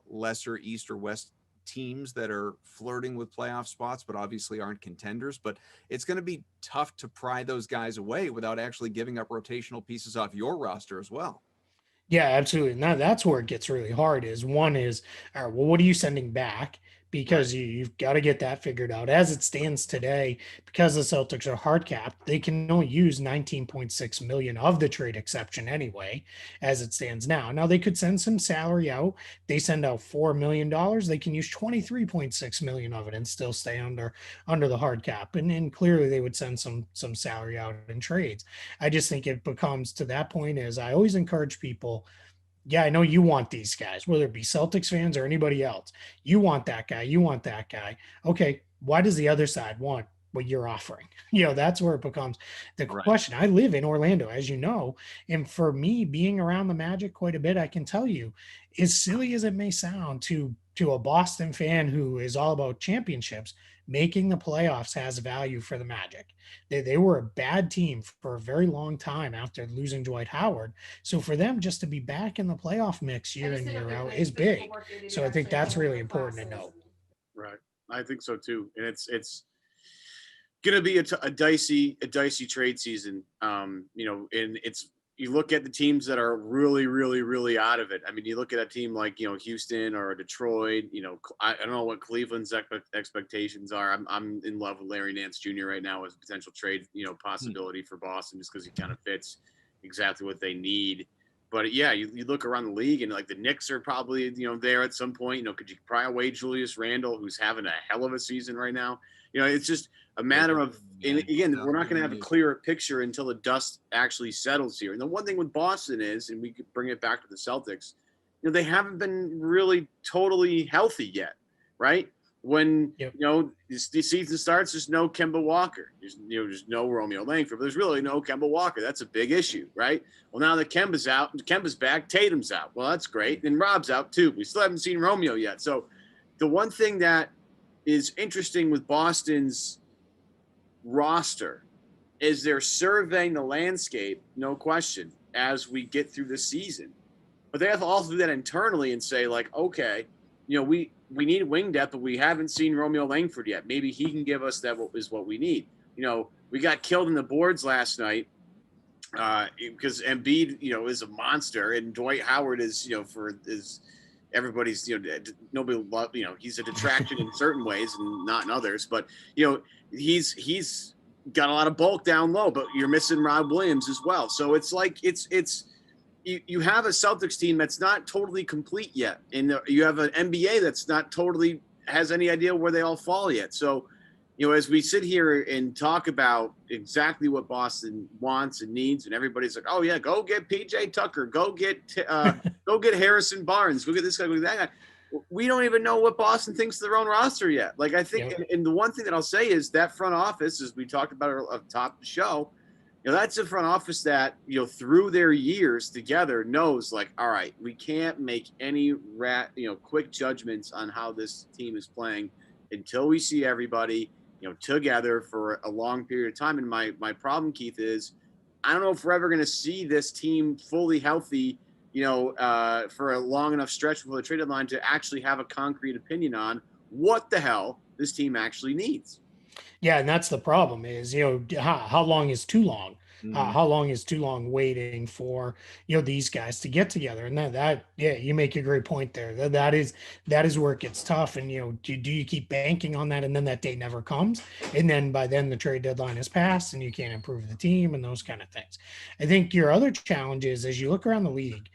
lesser East or West teams that are flirting with playoff spots, but obviously aren't contenders. But it's going to be tough to pry those guys away without actually giving up rotational pieces off your roster as well. Yeah, absolutely. Now that's where it gets really hard. All right, well, what are you sending back? Because you've got to get that figured out. As it stands today, because the Celtics are hard capped, they can only use 19.6 million of the trade exception anyway, as it stands now. Now they could send some salary out. They send out $4 million. They can use 23.6 million of it and still stay under the hard cap. And clearly they would send some salary out in trades. I just think it becomes to that point, as I always encourage people, yeah, I know you want these guys, whether it be Celtics fans or anybody else. You want that guy. You want that guy. Okay, why does the other side want what you're offering. That's where it becomes the Right. question. I live in Orlando, as you know, and for me, being around the Magic quite a bit, I can tell you, as silly as it may sound to a Boston fan who is all about championships, making the playoffs has value for the Magic. They were a bad team for a very long time after losing Dwight Howard. So for them just to be back in the playoff mix year in, year out is big. So I think that's really important to note. Right. I think so too. And it's going to be a dicey trade season. And you look at the teams that are really, really, really out of it. I mean, you look at a team like, Houston or Detroit, I don't know what Cleveland's expectations are. I'm in love with Larry Nance Jr. right now as a potential trade, possibility for Boston, just because he kind of fits exactly what they need. But yeah, you look around the league and like the Knicks are probably, there at some point, could you pry away Julius Randle, who's having a hell of a season right now? It's just a matter of, and again, we're not going to have a clearer picture until the dust actually settles here. And the one thing with Boston is, and we could bring it back to the Celtics, they haven't been really totally healthy yet, right? When, the season starts, there's no Kemba Walker. There's no Romeo Langford, but there's really no Kemba Walker. That's a big issue, right? Well, now that Kemba's out, Kemba's back, Tatum's out. Well, that's great. And Rob's out too. We still haven't seen Romeo yet. So the one thing that is interesting with Boston's roster is they're surveying the landscape, no question, as we get through the season. But they have to also do that internally and say, like, okay, we need wing depth, but we haven't seen Romeo Langford yet. Maybe he can give us what we need. We got killed in the boards last night because Embiid, is a monster, and Dwight Howard is, everybody's, nobody love, he's a detraction in certain ways and not in others, but he's got a lot of bulk down low, but you're missing Rob Williams as well. So it's like, you have a Celtics team that's not totally complete yet. And you have an NBA that's not totally has any idea where they all fall yet. So, as we sit here and talk about exactly what Boston wants and needs, and everybody's like, oh yeah, go get PJ Tucker, go get Harrison Barnes, go get this guy, go get that guy. We don't even know what Boston thinks of their own roster yet. Like, I think, and the one thing that I'll say is that front office, as we talked about at the top of the show, that's a front office that, through their years together knows, like, all right, we can't make any quick judgments on how this team is playing until we see everybody, together for a long period of time. And my problem, Keith, is I don't know if we're ever going to see this team fully healthy, for a long enough stretch before the trade deadline to actually have a concrete opinion on what the hell this team actually needs. Yeah, and that's the problem is, how long is too long? How long is too long waiting for, these guys to get together? And you make a great point there. That is where it gets tough. And, do you keep banking on that? And then that day never comes. And then by then the trade deadline is passed and you can't improve the team and those kind of things. I think your other challenge is, as you look around the league,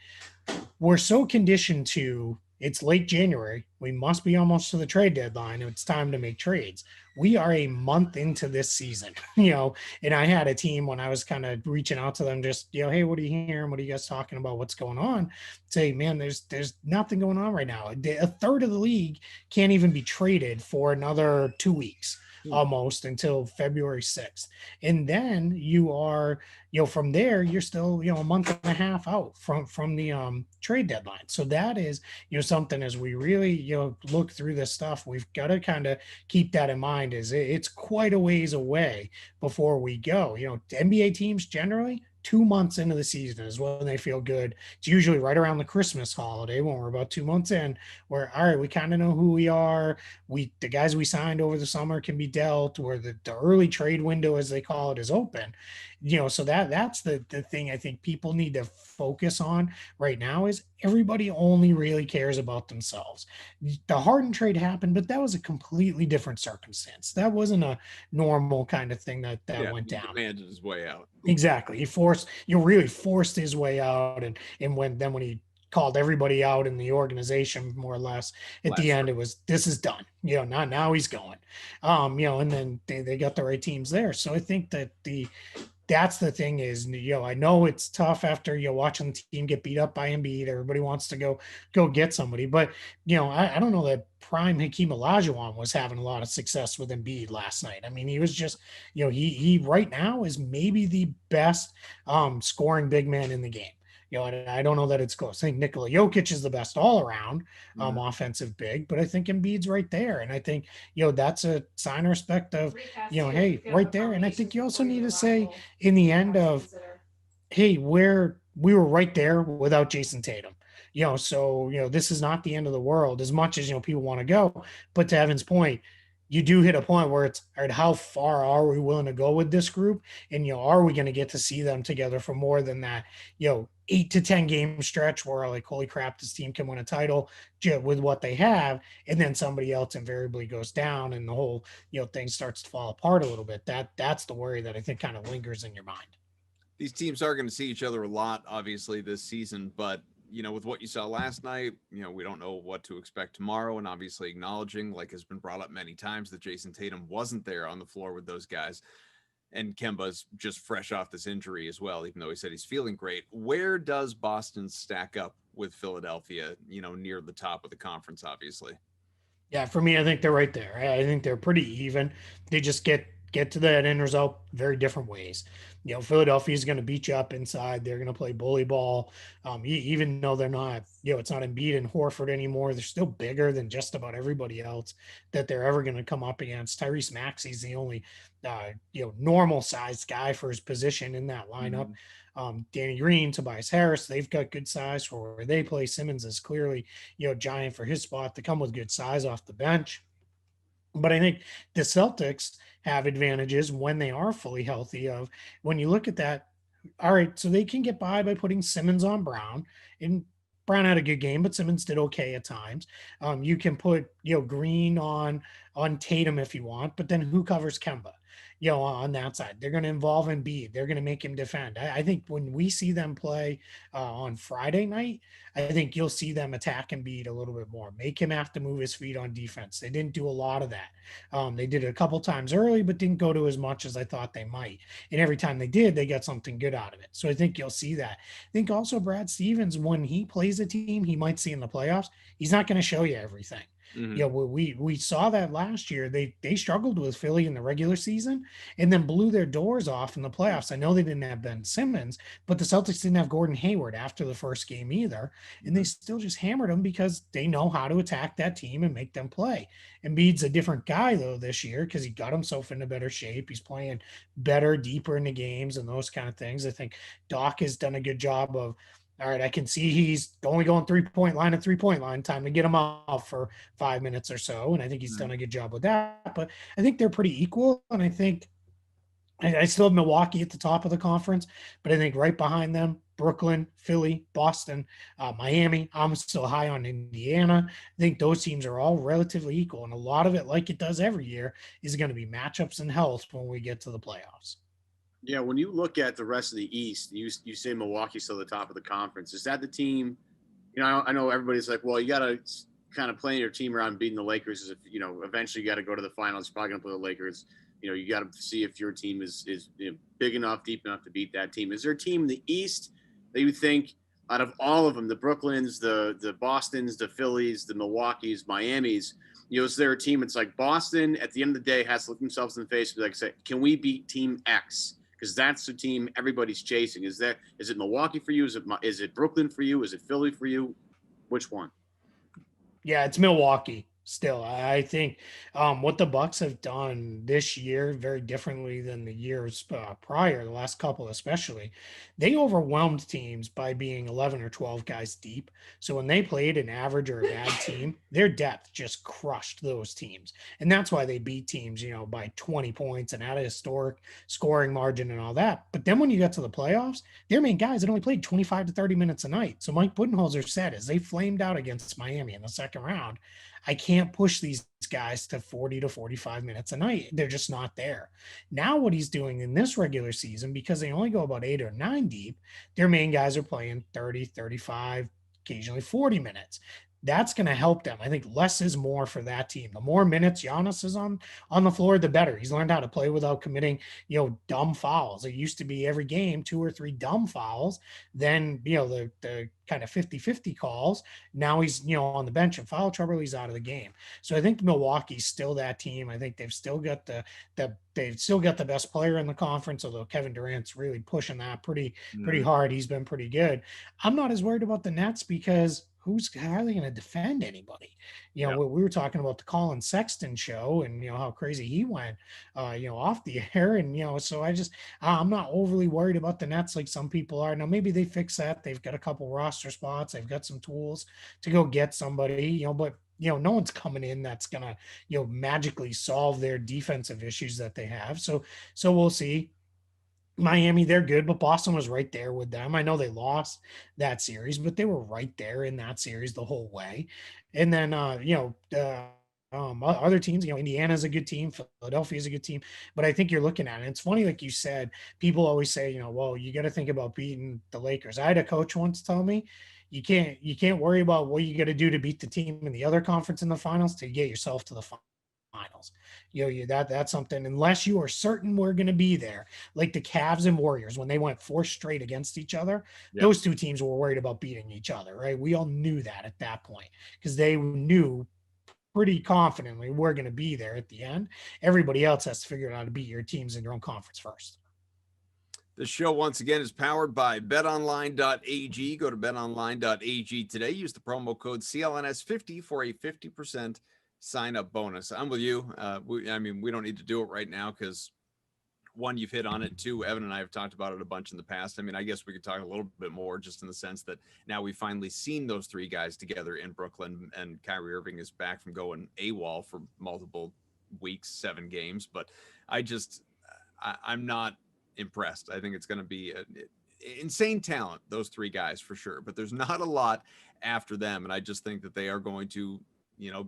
we're so conditioned to, it's late January, we must be almost to the trade deadline. It's time to make trades. We are a month into this season, and I had a team when I was kind of reaching out to them, just, hey, what are you hearing? What are you guys talking about? What's going on? Say, man, there's nothing going on right now. A third of the league can't even be traded for another 2 weeks. Almost until February 6th. And then you are, from there, you're still, a month and a half out from the trade deadline. So that is, something as we really, look through this stuff, we've got to kind of keep that in mind, is it's quite a ways away before we go. NBA teams generally 2 months into the season is when they feel good. It's usually right around the Christmas holiday when we're about 2 months in, where, all right, we kind of know who we are. The guys we signed over the summer can be dealt, where the early trade window, as they call it, is open. So that's the thing I think people need to focus on right now, is everybody only really cares about themselves. The Harden trade happened, but that was a completely different circumstance. That wasn't a normal kind of thing that went down. Demanded his way out. Exactly. He really forced his way out. And when he called everybody out in the organization, more or less, at the end, it was, this is done. Now he's going. And then they got the right teams there. So I think that that's the thing is, I know it's tough after, watching the team get beat up by Embiid. Everybody wants to go get somebody. But, I don't know that prime Hakeem Olajuwon was having a lot of success with Embiid last night. I mean, he was just, he right now is maybe the best scoring big man in the game. And I don't know that it's close. I think Nikola Jokic is the best all around offensive big, but I think Embiid's right there. And I think, that's a sign of respect of, hey, right there. And I think you also need to say in the end of, hey, we were right there without Jason Tatum. So this is not the end of the world as much as people want to go. But to Evan's point, you do hit a point where it's all right, how far are we willing to go with this group? And are we going to get to see them together for more than that, 8 to 10 game stretch where like, holy crap, this team can win a title with what they have, and then somebody else invariably goes down and the whole thing starts to fall apart a little bit. That's the worry that I think kind of lingers in your mind. These teams are going to see each other a lot, obviously, this season, but with what you saw last night, we don't know what to expect tomorrow. And obviously acknowledging, like has been brought up many times, that Jason Tatum wasn't there on the floor with those guys. And Kemba's just fresh off this injury as well, even though he said he's feeling great. Where does Boston stack up with Philadelphia, near the top of the conference, obviously? Yeah, for me, I think they're right there. I think they're pretty even. They just get to that end result very different ways. Philadelphia is going to beat you up inside. They're going to play bully ball. Even though they're not, it's not Embiid and Horford anymore. They're still bigger than just about everybody else that they're ever going to come up against. Tyrese Maxey's the only, normal sized guy for his position in that lineup. Danny Green, Tobias Harris, they've got good size for where they play. Simmons is clearly, giant for his spot to come with good size off the bench. But I think the Celtics have advantages when they are fully healthy of when you look at that. All right, so they can get by putting Simmons on Brown, and Brown had a good game, but Simmons did okay at times. You can put, Green on Tatum if you want, but then who covers Kemba? On that side, they're going to involve Embiid. They're going to make him defend. I think when we see them play on Friday night, I think you'll see them attack Embiid a little bit more, make him have to move his feet on defense. They didn't do a lot of that. They did it a couple times early, but didn't go to as much as I thought they might. And every time they did, they got something good out of it. So I think you'll see that. I think also Brad Stevens, when he plays a team he might see in the playoffs, he's not going to show you everything. We saw that last year. They struggled with Philly in the regular season and then blew their doors off in the playoffs. I know they didn't have Ben Simmons, but the Celtics didn't have Gordon Hayward after the first game either. And they still just hammered them because they know how to attack that team and make them play. Embiid's a different guy though this year because he got himself into better shape. He's playing better, deeper into games and those kind of things. I think Doc has done a good job of, all right, I can see he's only going 3-point line at 3-point line. Time to get him off for 5 minutes or so. And I think he's done a good job with that. But I think they're pretty equal. And I think I still have Milwaukee at the top of the conference, but I think right behind them, Brooklyn, Philly, Boston, Miami. I'm still high on Indiana. I think those teams are all relatively equal. And a lot of it, like it does every year, is going to be matchups and health when we get to the playoffs. Yeah, when you look at the rest of the East, you say Milwaukee's still the top of the conference. Is that the team? I know everybody's like, well, you got to kind of plan your team around beating the Lakers. As if eventually you got to go to the finals. You're probably going to play the Lakers. You got to see if your team is big enough, deep enough to beat that team. Is there a team in the East that you think, out of all of them, the Brooklyns, the Bostons, the Phillies, the Milwaukees, Miamis, is there a team? It's like Boston at the end of the day has to look themselves in the face and be like, say, can we beat Team X? Because that's the team everybody's chasing. Is it Milwaukee for you? Is it Brooklyn for you? Is it Philly for you? Which one? Yeah, it's Milwaukee. Still, I think what the Bucks have done this year very differently than the years prior, the last couple especially. They overwhelmed teams by being 11 or 12 guys deep. So when they played an average or a bad team, their depth just crushed those teams. And that's why they beat teams, by 20 points and had a historic scoring margin and all that. But then when you got to the playoffs, their main guys had only played 25 to 30 minutes a night. So Mike Budenholzer said as they flamed out against Miami in the second round, I can't push these guys to 40 to 45 minutes a night. They're just not there. Now what he's doing in this regular season, because they only go about 8 or 9 deep, their main guys are playing 30, 35, occasionally 40 minutes. that's going to help them. I think less is more for that team. The more minutes Giannis is on the floor, the better. He's learned how to play without committing, dumb fouls. It used to be every game 2 or 3 dumb fouls, then the kind of 50-50 calls. Now he's on the bench in foul trouble, he's out of the game. So I think Milwaukee's still that team. I think they've still got the best player in the conference, although Kevin Durant's really pushing that pretty hard. He's been pretty good. I'm not as worried about the Nets because how are they going to defend anybody? We were talking about the Colin Sexton show and how crazy he went off the air, and so I'm not overly worried about the Nets like some people are. Now maybe they fix that. They've got a couple roster spots, they've got some tools to go get somebody, but no one's coming in that's gonna magically solve their defensive issues that they have. So we'll see. Miami, they're good, but Boston was right there with them. I know they lost that series, but they were right there in that series the whole way. And then, other teams, Indiana's a good team, Philadelphia's a good team, but I think you're looking at it. It's funny, like you said, people always say, well, you got to think about beating the Lakers. I had a coach once tell me, you can't worry about what you got to do to beat the team in the other conference in the finals to get yourself to the finals. That's something, unless you are certain we're going to be there, like the Cavs and Warriors when they went 4 straight against each other. Those two teams were worried about beating each other, right? We all knew that at that point because they knew pretty confidently we're going to be there at the end. Everybody else has to figure out how to beat your teams in your own conference first. The show, once again, is powered by betonline.ag. Go to betonline.ag today. Use the promo code CLNS50 for a 50% sign-up bonus. I'm with you. We don't need to do it right now because, one, you've hit on it. Two, Evan and I have talked about it a bunch in the past. I guess we could talk a little bit more just in the sense that now we've finally seen those 3 guys together in Brooklyn, and Kyrie Irving is back from going AWOL for multiple weeks, 7 games. But I'm not impressed. I think it's going to be insane talent, those 3 guys for sure, but there's not a lot after them. And I just think that they are going to,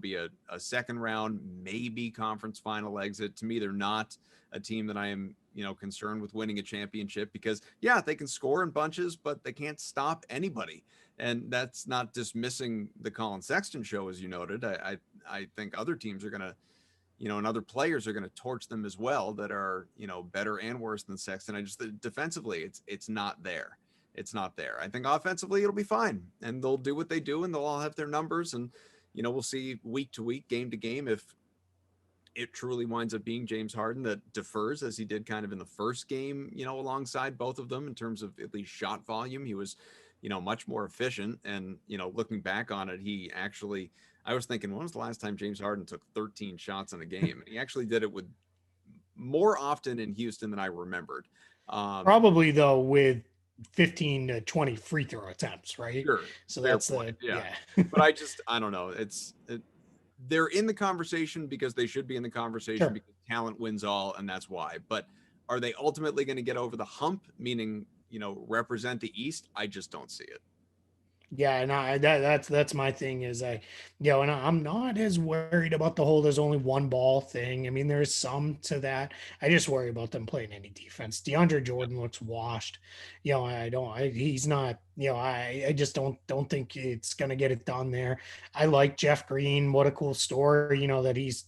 be a second round, maybe conference final exit. To me, they're not a team that I am, concerned with winning a championship because they can score in bunches, but they can't stop anybody. And that's not dismissing the Colin Sexton show, as you noted. I think other teams are going to, and other players are going to torch them as well that are, better and worse than Sexton. I just, defensively, it's not there. It's not there. I think offensively it'll be fine and they'll do what they do and they'll all have their numbers. And, we'll see week to week, game to game, if it truly winds up being James Harden that defers as he did kind of in the first game, alongside both of them in terms of at least shot volume. He was, much more efficient. And, looking back on it, he actually, I was thinking, when was the last time James Harden took 13 shots in a game? And he actually did it with more often in Houston than I remembered. Probably though with 15 to 20 free throw attempts, right? Sure. So that's yeah. But I don't know. They're in the conversation because they should be in the conversation because talent wins all, and that's why. But are they ultimately going to get over the hump, meaning, represent the East? I just don't see it. Yeah, and that's my thing is and I'm not as worried about the whole there's only one ball thing. There's some to that. I just worry about them playing any defense. DeAndre Jordan looks washed. He's not, I just don't think it's gonna get it done there. I like Jeff Green. What a cool story, that he's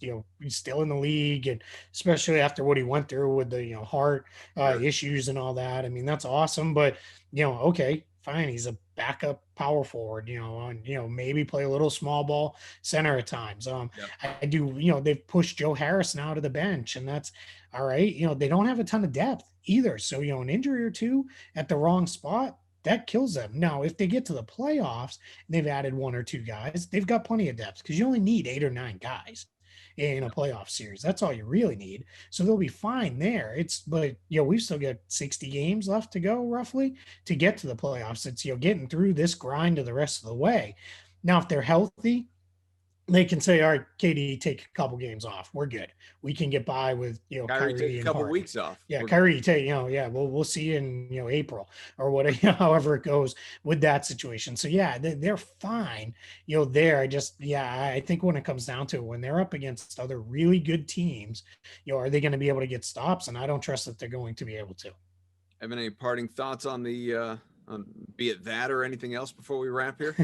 still in the league, and especially after what he went through with the heart issues and all that. That's awesome. But okay, fine, he's a backup power forward, maybe play a little small ball center at times. I do, they've pushed Joe Harris now to the bench, and that's all right. They don't have a ton of depth either. So, an injury or two at the wrong spot, that kills them. Now, if they get to the playoffs and they've added 1 or 2 guys, they've got plenty of depth because you only need 8 or 9 guys in a playoff series. That's all you really need. So they'll be fine there. But we've still got 60 games left to go roughly to get to the playoffs. It's, getting through this grind to the rest of the way. Now, if they're healthy, they can say, all right, KD, take a couple games off. We're good. We can get by with, Kyrie take a couple weeks off. Yeah. Kyrie take, we'll see you in, April or whatever, however it goes with that situation. So yeah, they're fine, there. I think when it comes down to it, when they're up against other really good teams, are they going to be able to get stops? And I don't trust that they're going to be able to. Have any parting thoughts on the, be it that or anything else before we wrap here?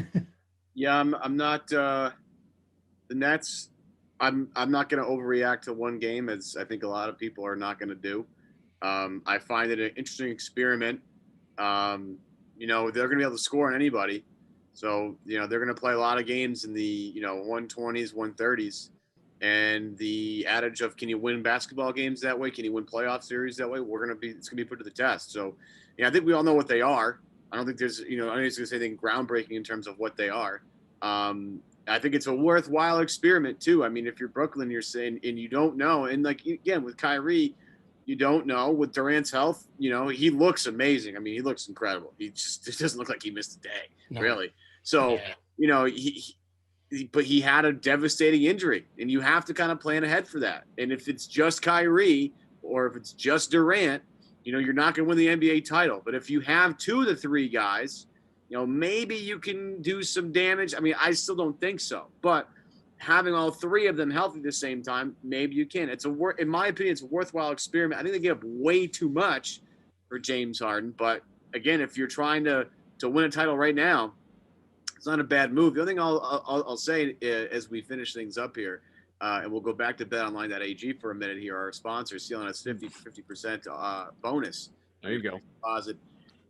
Yeah, I'm not the Nets. I'm not going to overreact to one game, as I think a lot of people are not going to do. I find it an interesting experiment. They're going to be able to score on anybody. So, they're going to play a lot of games in the, 120s, 130s. And the adage of, can you win basketball games that way? Can you win playoff series that way? It's going to be put to the test. So, I think we all know what they are. I don't think there's, I don't think it's going to say anything groundbreaking in terms of what they are. I think it's a worthwhile experiment too. I mean, if you're Brooklyn, you're saying, and you don't know, and like, again, with Kyrie, you don't know. With Durant's health, he looks amazing. I mean, he looks incredible. It doesn't look like he missed a day, really. So, yeah. But he had a devastating injury, and you have to kind of plan ahead for that. And if it's just Kyrie or if it's just Durant, you're not going to win the NBA title. But if you have 2 of the 3 guys, maybe you can do some damage. I mean, I still don't think so, but having all 3 of them healthy at the same time, maybe you can. In my opinion, it's a worthwhile experiment. I think they give up way too much for James Harden, but again, if you're trying to win a title right now, it's not a bad move. The other thing I'll say as we finish things up here, and we'll go back to betonline.ag for a minute here. Our sponsor, stealing us 50% bonus. There you go. Deposit.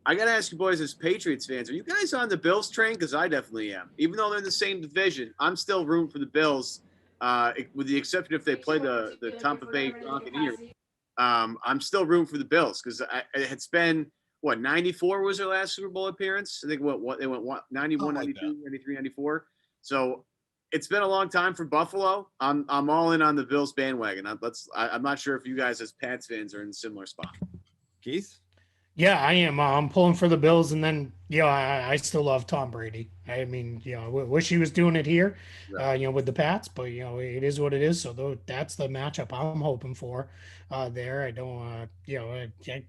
I got to ask you boys, as Patriots fans, are you guys on the Bills train? Because I definitely am. Even though they're in the same division, I'm still rooting for the Bills, with the exception if they play the Tampa Bay Buccaneers. I'm still rooting for the Bills because it's been, 94 was their last Super Bowl appearance? I think they went 91, 92, 93, 94. So it's been a long time for Buffalo. I'm all in on the Bills bandwagon. I'm not sure if you guys as Pats fans are in a similar spot. Keith? Yeah, I am. I'm pulling for the Bills, and then I still love Tom Brady. I mean, I wish he was doing it here, Right. with the Pats, but it is what it is. So that's the matchup I'm hoping for there. I don't,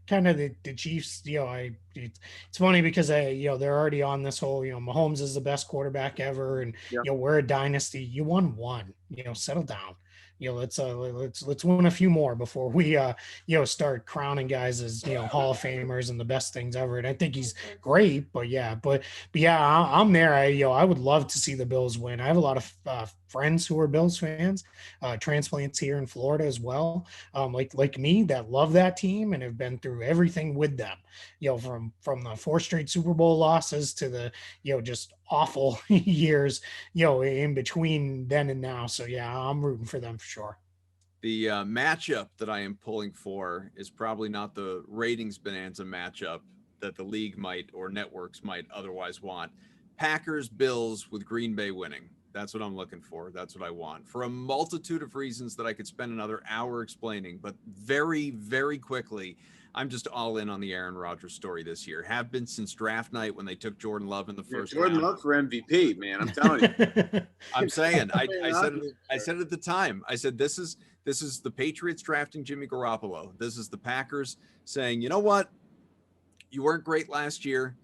kind of the Chiefs. It's funny because they're already on this whole, Mahomes is the best quarterback ever, and Yeah. we're a dynasty. You won one. Settle down. Let's win a few more before we start crowning guys as Hall of Famers and the best things ever. And I think he's great, but yeah, I'm there. I would love to see the Bills win. I have a lot of friends who are Bills fans, transplants here in Florida as well, like me, that love that team and have been through everything with them. From the 4 straight Super Bowl losses to the just awful years in between then and now. So yeah, I'm rooting for them for sure. The matchup that I am pulling for is probably not the ratings bonanza matchup that the league might or networks might otherwise want. Packers, Bills with Green Bay winning. That's what I'm looking for. That's what I want, for a multitude of reasons that I could spend another hour explaining. But very, very quickly, I'm just all in on the Aaron Rodgers story this year. Have been since draft night when they took Jordan Love in the first round. Jordan Love for MVP, man. I'm telling you. I'm saying, I said it at the time. I said, this is the Patriots drafting Jimmy Garoppolo. This is the Packers saying, you know what? You weren't great last year.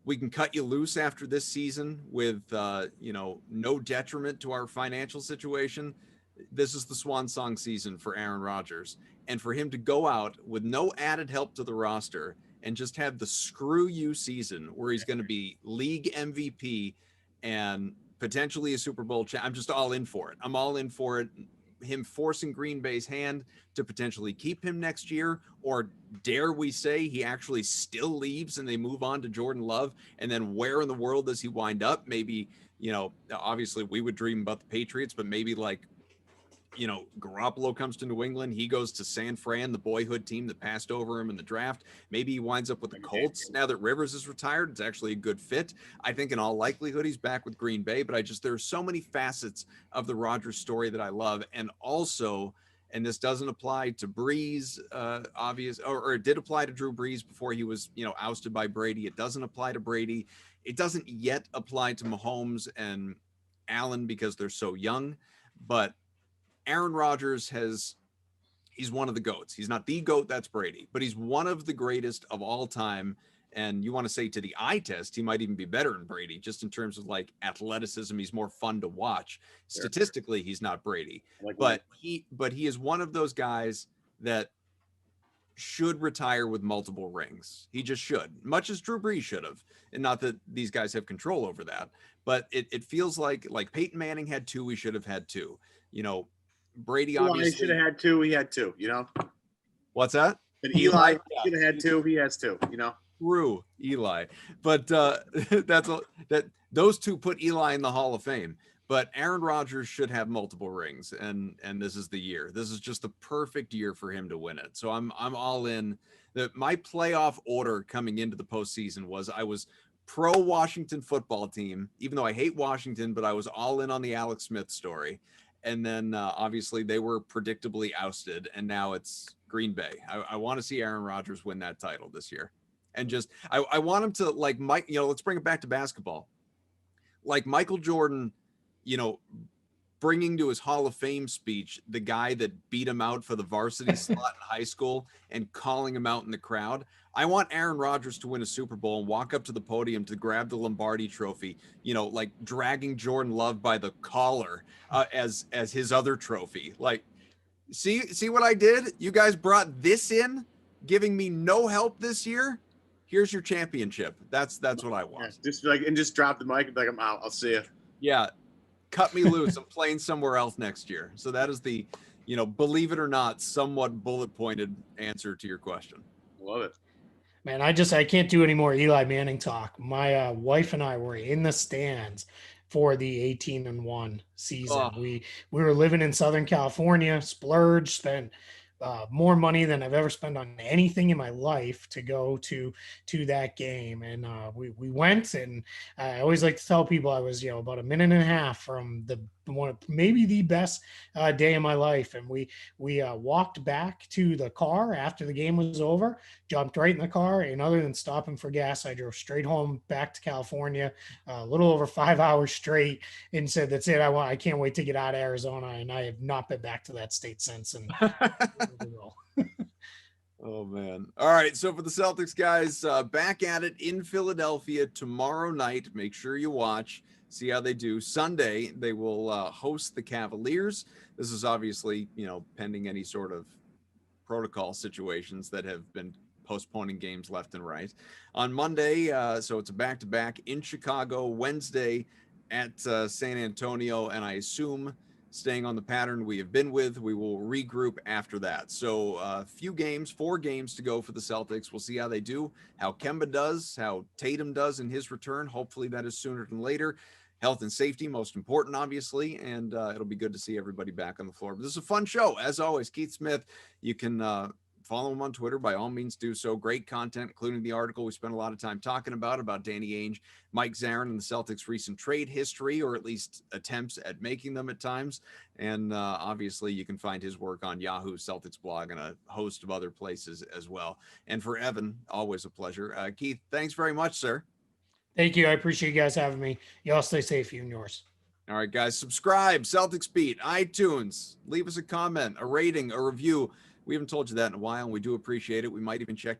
We can cut you loose after this season with, no detriment to our financial situation. This is the swan song season for Aaron Rodgers. And for him to go out with no added help to the roster and just have the screw you season where he's going to be league MVP and potentially a Super Bowl champ. I'm just all in for it. I'm all in for it. Him forcing Green Bay's hand to potentially keep him next year, or dare we say he actually still leaves and they move on to Jordan Love, and then where in the world does he wind up? Maybe, obviously we would dream about the Patriots, but maybe Garoppolo comes to New England. He goes to San Fran, the boyhood team that passed over him in the draft. Maybe he winds up with the Colts now that Rivers is retired. It's actually a good fit. I think in all likelihood, he's back with Green Bay, but there's so many facets of the Rodgers story that I love. And also, and this doesn't apply to Breeze, or it did apply to Drew Brees before he was, ousted by Brady. It doesn't apply to Brady. It doesn't yet apply to Mahomes and Allen because they're so young, but Aaron Rodgers he's one of the GOATs. He's not the GOAT, that's Brady, but he's one of the greatest of all time. And you want to say to the eye test, he might even be better than Brady, just in terms of athleticism. He's more fun to watch. Sure. Statistically, he's not Brady, but he is one of those guys that should retire with multiple rings. He just should, much as Drew Brees should have. And not that these guys have control over that, but it feels like Peyton Manning had 2, he should have had 2. You know, Brady obviously should have had 2. He had 2. You know, what's that? And Eli should have had 2. He has 2. You know, True, Eli, but those 2 put Eli in the Hall of Fame. But Aaron Rodgers should have multiple rings, and this is the year. This is just the perfect year for him to win it. So I'm all in. My playoff order coming into the postseason was I was pro Washington football team, even though I hate Washington, but I was all in on the Alex Smith story. And then obviously they were predictably ousted, and now it's Green Bay. I want to see Aaron Rodgers win that title this year. And just I want him to, like Mike, let's bring it back to basketball. Like Michael Jordan, bringing to his Hall of Fame speech the guy that beat him out for the varsity slot in high school and calling him out in the crowd. I want Aaron Rodgers to win a Super Bowl and walk up to the podium to grab the Lombardi trophy, like dragging Jordan Love by the collar as his other trophy. Like, see what I did? You guys brought this in, giving me no help this year. Here's your championship. That's what I want. Yeah, just drop the mic and be like, I'm out. I'll see you. Yeah. Cut me loose. I'm playing somewhere else next year. So that is the, believe it or not, somewhat bullet pointed answer to your question. Love it. Man, I can't do any more Eli Manning talk. My wife and I were in the stands for the 18-1 season. Oh. We were living in Southern California, splurged, spent more money than I've ever spent on anything in my life to go to that game. And we went, and I always like to tell people I was, about a minute and a half from maybe the best day of my life. And we walked back to the car after the game was over, jumped right in the car. And other than stopping for gas, I drove straight home back to California, a little over 5 hours straight, and said, that's it. I can't wait to get out of Arizona. And I have not been back to that state since. And oh man. All right. So for the Celtics guys, back at it in Philadelphia tomorrow night. Make sure you watch, see how they do. Sunday, they will host the Cavaliers. This is obviously, pending any sort of protocol situations that have been postponing games left and right. On Monday, so it's a back-to-back in Chicago. Wednesday at San Antonio, and I assume, staying on the pattern we have been with, we will regroup after that. So a few games, 4 games to go for the Celtics. We'll see how they do, how Kemba does, how Tatum does in his return. Hopefully that is sooner than later. Health and safety, most important, obviously, and it'll be good to see everybody back on the floor. But this is a fun show. As always, Keith Smith, you can follow him on Twitter. By all means, do so. Great content, including the article we spent a lot of time talking about Danny Ainge, Mike Zarren, and the Celtics' recent trade history, or at least attempts at making them at times. And obviously, you can find his work on Yahoo, Celtics Blog, and a host of other places as well. And for Evan, always a pleasure. Keith, thanks very much, sir. Thank you. I appreciate you guys having me. Y'all stay safe, you and yours. All right, guys, subscribe, Celtics Beat, iTunes. Leave us a comment, a rating, a review. We haven't told you that in a while, and we do appreciate it. We might even check to